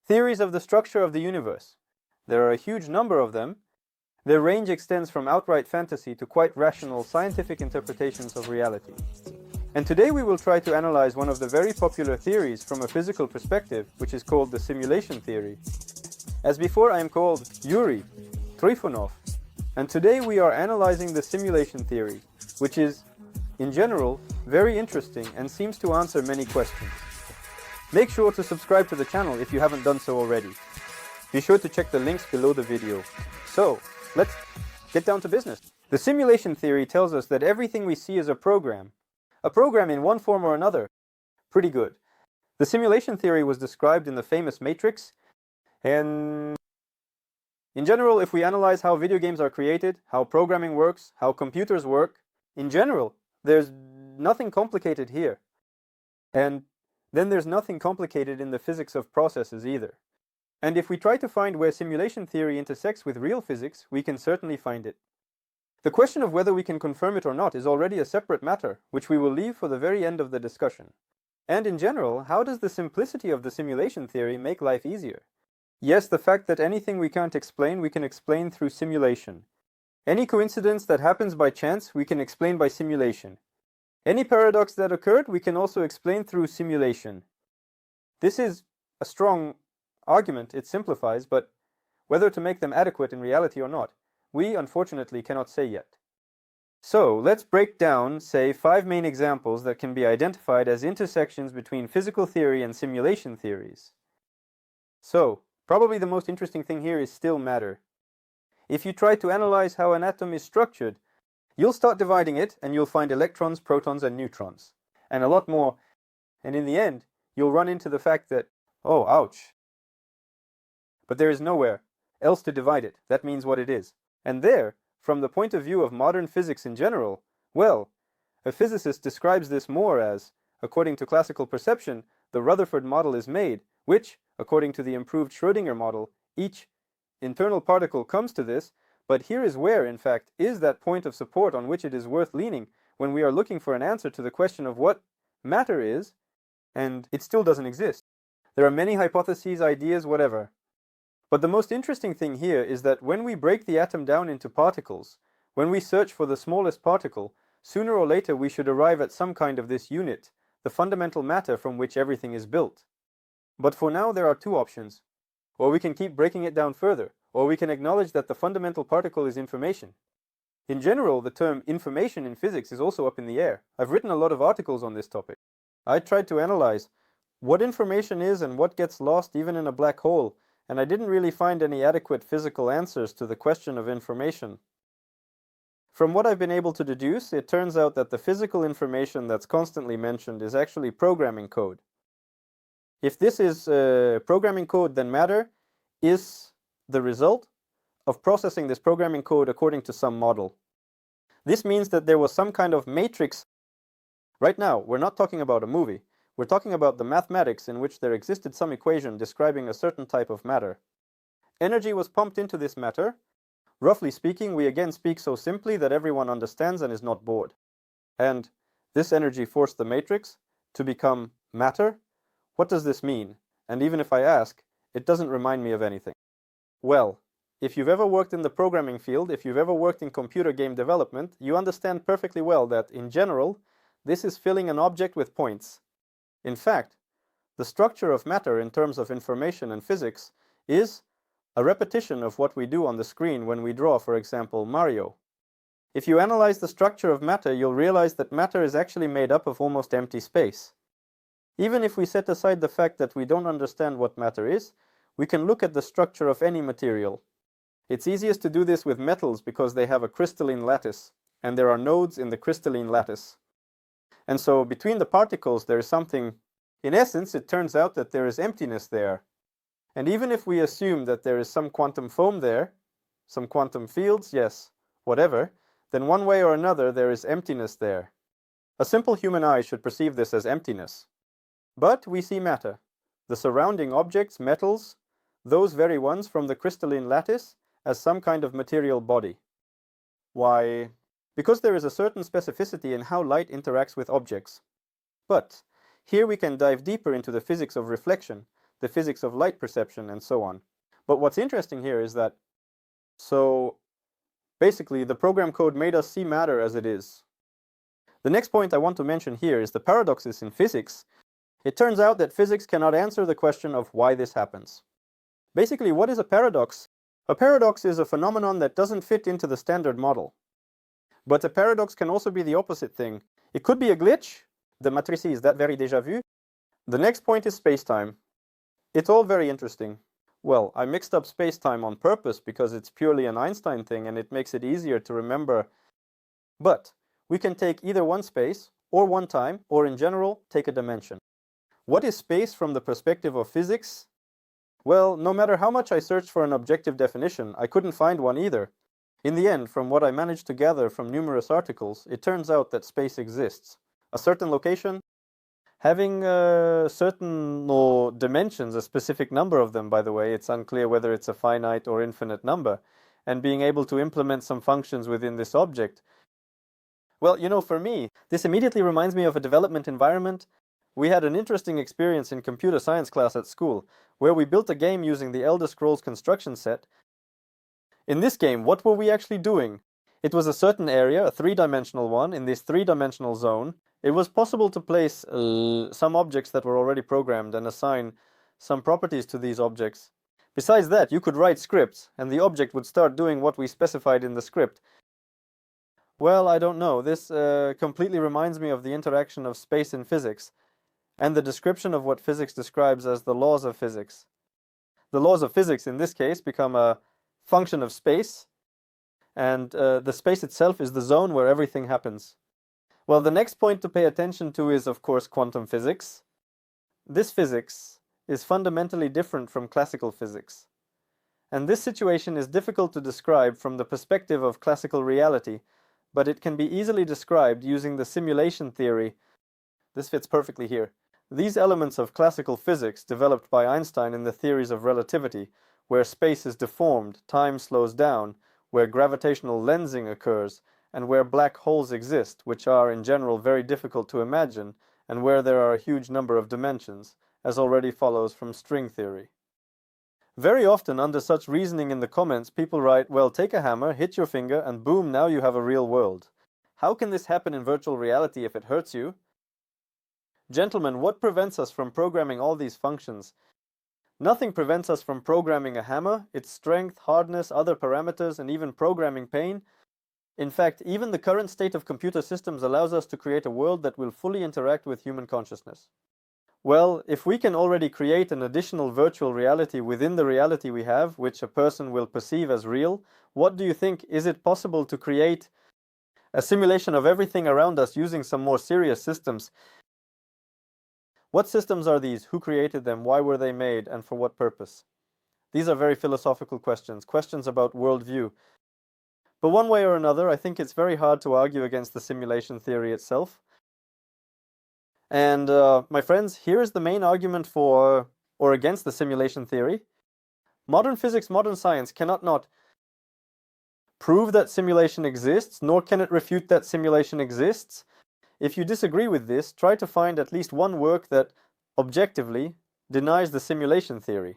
Theories of the structure of the universe. There are a huge number of them. Their range extends from outright fantasy to quite rational scientific interpretations of reality. And today we will try to analyze one of the very popular theories from a physical perspective, which is called the simulation theory. As before, I am called Yuri, Trifonov, and today we are analyzing the simulation theory, which is, in general, very interesting and seems to answer many questions. Make sure to subscribe to the channel if you haven't done so already. Be sure to check the links below the video. So, let's get down to business. The simulation theory tells us that everything we see is a program in one form or another. Pretty good. The simulation theory was described in the famous Matrix, and in general, if we analyze how video games are created, how programming works, how computers work, in general, there's nothing complicated here. And then there's nothing complicated in the physics of processes either. And if we try to find where simulation theory intersects with real physics, we can certainly find it. The question of whether we can confirm it or not is already a separate matter, which we will leave for the very end of the discussion. And in general, how does the simplicity of the simulation theory make life easier? Yes, the fact that anything we can't explain, we can explain through simulation. Any coincidence that happens by chance, we can explain by simulation. Any paradox that occurred, we can also explain through simulation. This is a strong argument, it simplifies, but whether to make them adequate in reality or not, we unfortunately cannot say yet. So, let's break down, say, 5 main examples that can be identified as intersections between physical theory and simulation theories. So, probably the most interesting thing here is still matter. If you try to analyze how an atom is structured, you'll start dividing it and you'll find electrons, protons, and neutrons, and a lot more. And in the end, you'll run into the fact that, oh, ouch. But there is nowhere else to divide it. That means what it is. And there, from the point of view of modern physics in general, well, a physicist describes this more as, according to classical perception, the Rutherford model is made, which, according to the improved Schrödinger model, each internal particle comes to this, but here is where, in fact, is that point of support on which it is worth leaning when we are looking for an answer to the question of what matter is, and it still doesn't exist. There are many hypotheses, ideas, whatever. But the most interesting thing here is that when we break the atom down into particles, when we search for the smallest particle, sooner or later we should arrive at some kind of this unit, the fundamental matter from which everything is built. But for now there are 2 options. Or we can keep breaking it down further, or we can acknowledge that the fundamental particle is information. In general, the term information in physics is also up in the air. I've written a lot of articles on this topic. I tried to analyze what information is and what gets lost even in a black hole, and I didn't really find any adequate physical answers to the question of information. From what I've been able to deduce, it turns out that the physical information that's constantly mentioned is actually programming code. If this is programming code, then matter is the result of processing this programming code according to some model. This means that there was some kind of matrix. Right now, we're not talking about a movie. We're talking about the mathematics in which there existed some equation describing a certain type of matter. Energy was pumped into this matter. Roughly speaking, we again speak so simply that everyone understands and is not bored. And this energy forced the matrix to become matter. What does this mean? And even if I ask, it doesn't remind me of anything. Well, if you've ever worked in the programming field, if you've ever worked in computer game development, you understand perfectly well that, in general, this is filling an object with points. In fact, the structure of matter in terms of information and physics is a repetition of what we do on the screen when we draw, for example, Mario. If you analyze the structure of matter, you'll realize that matter is actually made up of almost empty space. Even if we set aside the fact that we don't understand what matter is, we can look at the structure of any material. It's easiest to do this with metals because they have a crystalline lattice, and there are nodes in the crystalline lattice. And so between the particles there is something, in essence it turns out that there is emptiness there. And even if we assume that there is some quantum foam there, some quantum fields, yes, whatever, then one way or another there is emptiness there. A simple human eye should perceive this as emptiness. But we see matter, the surrounding objects, metals, those very ones from the crystalline lattice, as some kind of material body. Why? Because there is a certain specificity in how light interacts with objects. But here we can dive deeper into the physics of reflection, the physics of light perception, and so on. But what's interesting here is that, so basically, the program code made us see matter as it is. The next point I want to mention here is the paradoxes in physics. It turns out that physics cannot answer the question of why this happens. Basically, what is a paradox? A paradox is a phenomenon that doesn't fit into the standard model. But a paradox can also be the opposite thing. It could be a glitch. The matrice is that very déjà vu. The next point is spacetime. It's all very interesting. Well, I mixed up spacetime on purpose because it's purely an Einstein thing and it makes it easier to remember. But we can take either one space, or one time, or in general, take a dimension. What is space from the perspective of physics? Well, no matter how much I searched for an objective definition, I couldn't find one either. In the end, from what I managed to gather from numerous articles, it turns out that space exists. A certain location, having certain dimensions, a specific number of them, by the way, it's unclear whether it's a finite or infinite number, and being able to implement some functions within this object. Well, you know, for me, this immediately reminds me of a development environment. We had an interesting experience in computer science class at school, where we built a game using the Elder Scrolls construction set. In this game, what were we actually doing? It was a certain area, a three-dimensional one, in this three-dimensional zone. It was possible to place some objects that were already programmed and assign some properties to these objects. Besides that, you could write scripts, and the object would start doing what we specified in the script. Well, I don't know. This completely reminds me of the interaction of space in physics, and the description of what physics describes as the laws of physics. The laws of physics, in this case, become a function of space, and the space itself is the zone where everything happens. Well, the next point to pay attention to is, of course, quantum physics. This physics is fundamentally different from classical physics. And this situation is difficult to describe from the perspective of classical reality, but it can be easily described using the simulation theory. This fits perfectly here. These elements of classical physics developed by Einstein in the theories of relativity, where space is deformed, time slows down, where gravitational lensing occurs, and where black holes exist, which are in general very difficult to imagine, and where there are a huge number of dimensions, as already follows from string theory. Very often under such reasoning in the comments, people write, well, take a hammer, hit your finger, and boom, now you have a real world. How can this happen in virtual reality if it hurts you? Gentlemen, what prevents us from programming all these functions? Nothing prevents us from programming a hammer, its strength, hardness, other parameters, and even programming pain. In fact, even the current state of computer systems allows us to create a world that will fully interact with human consciousness. Well, if we can already create an additional virtual reality within the reality we have, which a person will perceive as real, what do you think? Is it possible to create a simulation of everything around us using some more serious systems? What systems are these? Who created them? Why were they made? And for what purpose? These are very philosophical questions, questions about worldview. But one way or another, I think it's very hard to argue against the simulation theory itself. And my friends, here is the main argument for or against the simulation theory. Modern physics, modern science cannot not prove that simulation exists, nor can it refute that simulation exists. If you disagree with this, try to find at least one work that objectively denies the simulation theory.